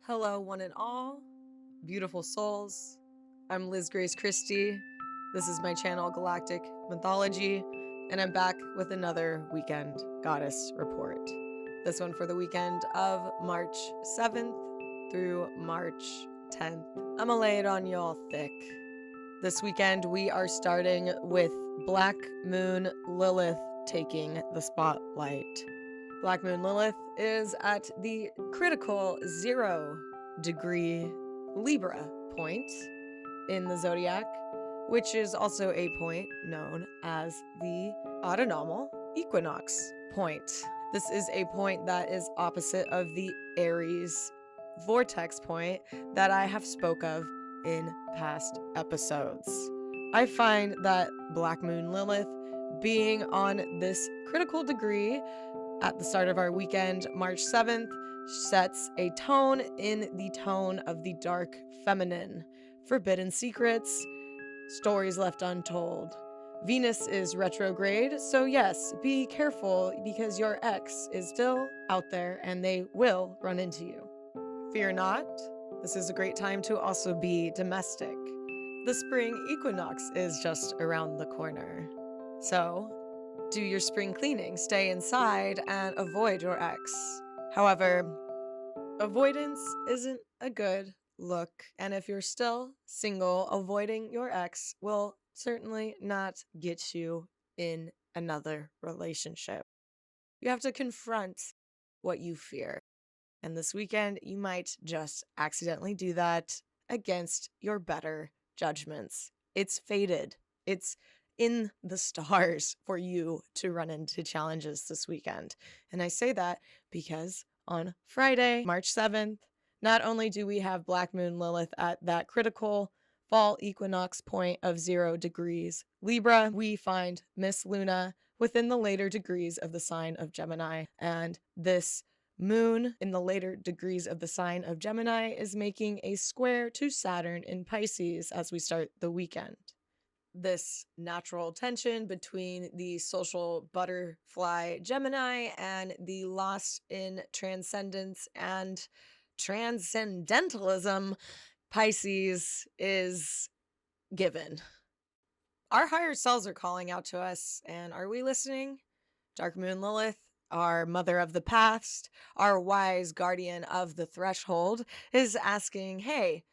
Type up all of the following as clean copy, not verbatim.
Hello, one and all, beautiful souls. I'm Liz Grace Christie. This is my channel, Galactic Mythology, and I'm back with another weekend goddess report. This one for the weekend of March 7th through March 10th. I'ma lay it on y'all thick. This weekend, we are starting with Black Moon Lilith taking the spotlight. Black Moon Lilith is at the critical 0-degree Libra point in the zodiac, which is also a point known as the autonomal equinox point. This is a point that is opposite of the Aries vortex point that I have spoke of in past episodes. I find that Black Moon Lilith being on this critical degree at the start of our weekend, March 7th, sets a tone in the tone of the dark feminine. Forbidden secrets, stories left untold. Venus is retrograde, so yes, be careful because your ex is still out there and they will run into you. Fear not, this is a great time to also be domestic. The spring equinox is just around the corner. So, do your spring cleaning, stay inside, and avoid your ex. However, avoidance isn't a good look, and if you're still single, avoiding your ex will certainly not get you in another relationship. You have to confront what you fear, and this weekend you might just accidentally do that against your better judgments. It's fated. It's in the stars for you to run into challenges this weekend. And I say that because on Friday, March 7th, not only do we have Black Moon Lilith at that critical fall equinox point of 0 degrees Libra, we find Miss Luna within the later degrees of the sign of Gemini. And this moon in the later degrees of the sign of Gemini is making a square to Saturn in Pisces as we start the weekend. This natural tension between the social butterfly Gemini and the lost in transcendence and transcendentalism Pisces is given. Our higher selves are calling out to us, and are we listening? Dark Moon Lilith, our mother of the past, our wise guardian of the threshold, is asking, hey,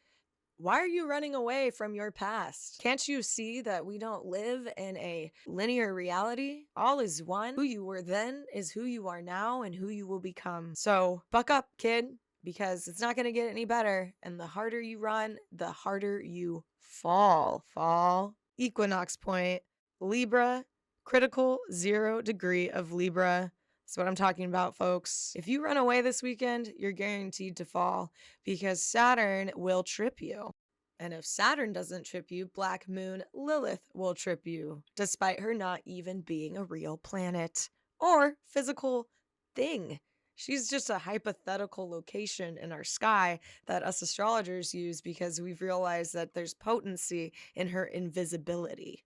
why are you running away from your past? Can't you see that we don't live in a linear reality? All is one. Who you were then is who you are now and who you will become. So buck up, kid, because it's not going to get any better. And the harder you run, the harder you fall. Fall. Equinox point. Libra. Critical 0 degree of Libra. That's what I'm talking about, folks. If you run away this weekend, you're guaranteed to fall because Saturn will trip you. And if Saturn doesn't trip you, Black Moon Lilith will trip you, despite her not even being a real planet or physical thing. She's just a hypothetical location in our sky that us astrologers use because we've realized that there's potency in her invisibility.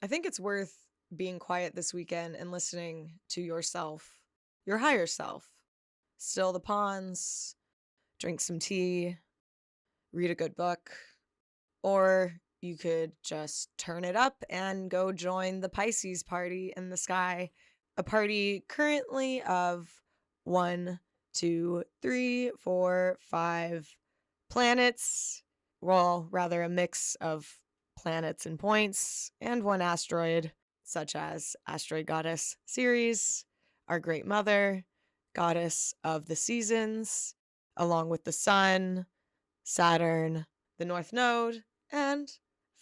I think it's worth being quiet this weekend and listening to yourself, your higher self. Still the ponds, drink some tea, read a good book, or you could just turn it up and go join the Pisces party in the sky. A party currently of 1, 2, 3, 4, 5 planets. Well, rather a mix of planets and points, and 1 asteroid, such as asteroid goddess Ceres, our great mother, goddess of the seasons, along with the sun, Saturn, the North Node, and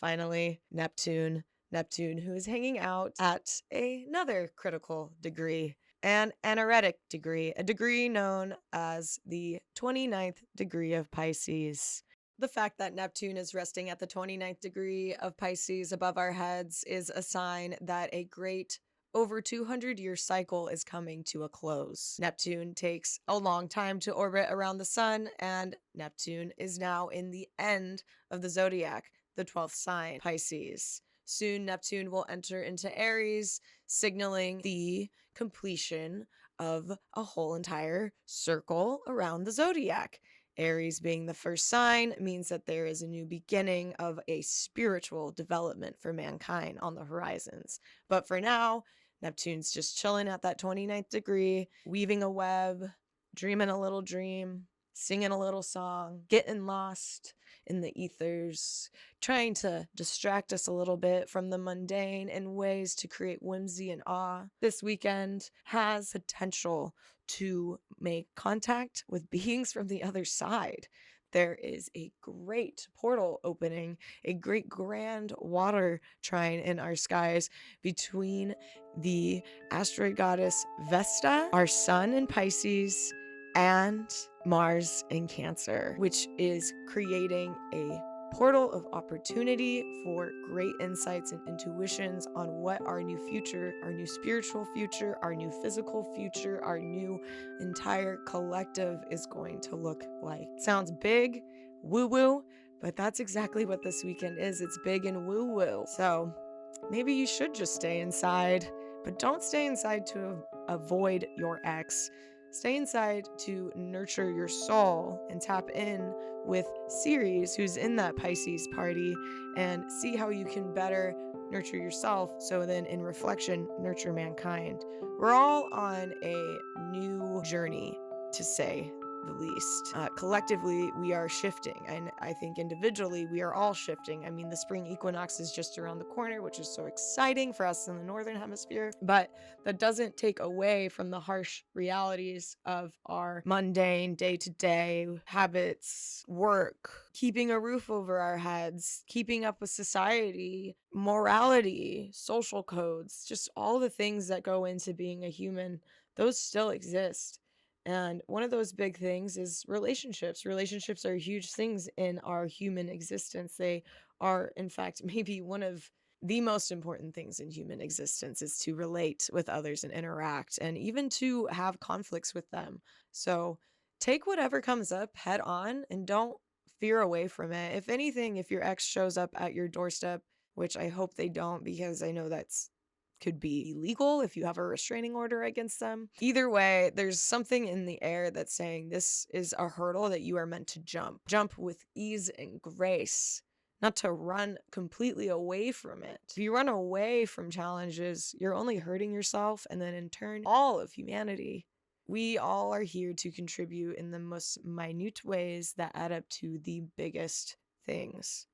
finally Neptune. Neptune, who is hanging out at another critical degree, an anaretic degree, a degree known as the 29th degree of Pisces. The fact that Neptune is resting at the 29th degree of Pisces above our heads is a sign that a great over 200-year cycle is coming to a close. Neptune takes a long time to orbit around the sun, and Neptune is now in the end of the zodiac, the 12th sign, Pisces. Soon, Neptune will enter into Aries, signaling the completion of a whole entire circle around the zodiac. Aries being the first sign means that there is a new beginning of a spiritual development for mankind on the horizons. But for now, Neptune's just chilling at that 29th degree, weaving a web, dreaming a little dream, singing a little song, getting lost in the ethers, trying to distract us a little bit from the mundane in ways to create whimsy and awe. This weekend has potential to make contact with beings from the other side. There is a great portal opening, a great grand water trine in our skies between the asteroid goddess Vesta, our sun in Pisces, and Mars in Cancer, which is creating a portal of opportunity for great insights and intuitions on what our new future, our new spiritual future, our new physical future, our new entire collective is going to look like. Sounds big, woo-woo, but that's exactly what this weekend is. It's big and woo-woo. So maybe you should just stay inside, but don't stay inside to avoid your ex. Stay inside to nurture your soul and tap in with Ceres, who's in that Pisces party, and see how you can better nurture yourself, so then in reflection, nurture mankind. We're all on a new journey, to say the least. Collectively, we are shifting, and I think individually, we are all shifting. I mean, the spring equinox is just around the corner, which is so exciting for us in the Northern Hemisphere, but that doesn't take away from the harsh realities of our mundane day-to-day habits, work, keeping a roof over our heads, keeping up with society, morality, social codes, just all the things that go into being a human. Those still exist. And one of those big things is relationships. Relationships are huge things in our human existence. They are, in fact, maybe one of the most important things in human existence is to relate with others and interact, and even to have conflicts with them. So take whatever comes up head on and don't veer away from it. If anything, if your ex shows up at your doorstep, which I hope they don't, because I know that's could be illegal if you have a restraining order against them. Either way, there's something in the air that's saying this is a hurdle that you are meant to jump. Jump with ease and grace, not to run completely away from it. If you run away from challenges, you're only hurting yourself and then in turn, all of humanity. We all are here to contribute in the most minute ways that add up to the biggest things.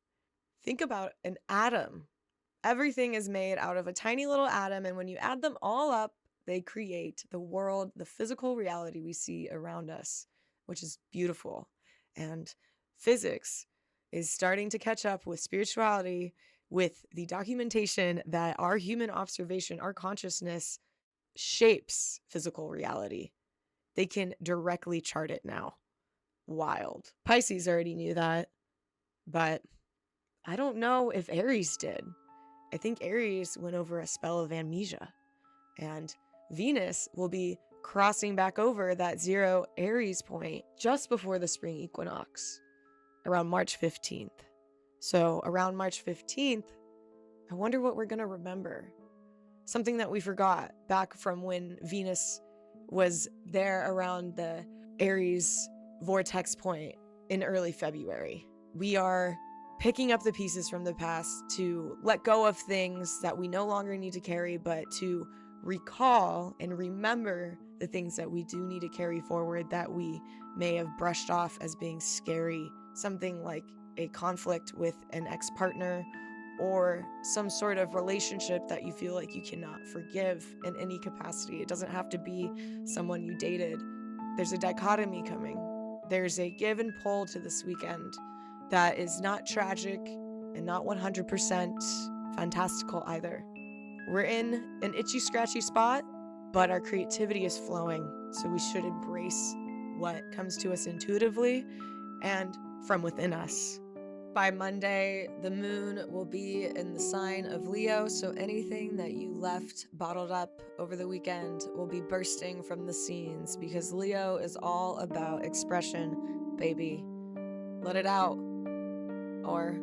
Think about an atom. Everything is made out of a tiny little atom, and when you add them all up, they create the world, the physical reality we see around us, which is beautiful. And physics is starting to catch up with spirituality, with the documentation that our human observation, our consciousness shapes physical reality. They can directly chart it now. Wild. Pisces already knew that, but I don't know if Aries did. I think Aries went over a spell of amnesia, and Venus will be crossing back over that 0 Aries point just before the spring equinox, around March 15th. So around March 15th, I wonder what we're going to remember. Something that we forgot back from when Venus was there around the Aries vortex point in early February. We are picking up the pieces from the past to let go of things that we no longer need to carry, but to recall and remember the things that we do need to carry forward that we may have brushed off as being scary. Something like a conflict with an ex-partner, or some sort of relationship that you feel like you cannot forgive in any capacity. It doesn't have to be someone you dated. There's a dichotomy coming. There's a give and pull to this weekend that is not tragic and not 100% fantastical either. We're in an itchy, scratchy spot, but our creativity is flowing, so we should embrace what comes to us intuitively and from within us. By Monday, the moon will be in the sign of Leo, so anything that you left bottled up over the weekend will be bursting from the seams, because Leo is all about expression, baby. Let it out, or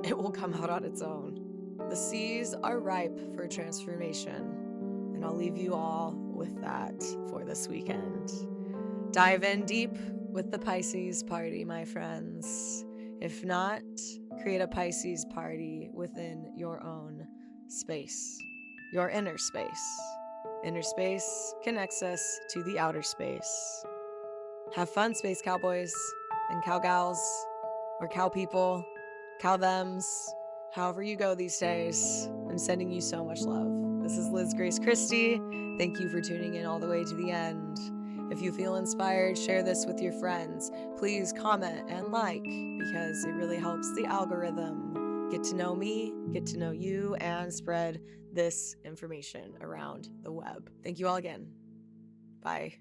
it will come out on its own. The seas are ripe for transformation, and I'll leave you all with that for this weekend. Dive in deep with the Pisces party, my friends. If not, create a Pisces party within your own space, your inner space. Inner space connects us to the outer space. Have fun, space cowboys and cowgals, or cow people, cow thems, however you go these days. I'm sending you so much love. This is Liz Grace Christie. Thank you for tuning in all the way to the end. If you feel inspired, share this with your friends. Please comment and like, because it really helps the algorithm get to know me, get to know you, and spread this information around the web. Thank you all again. Bye.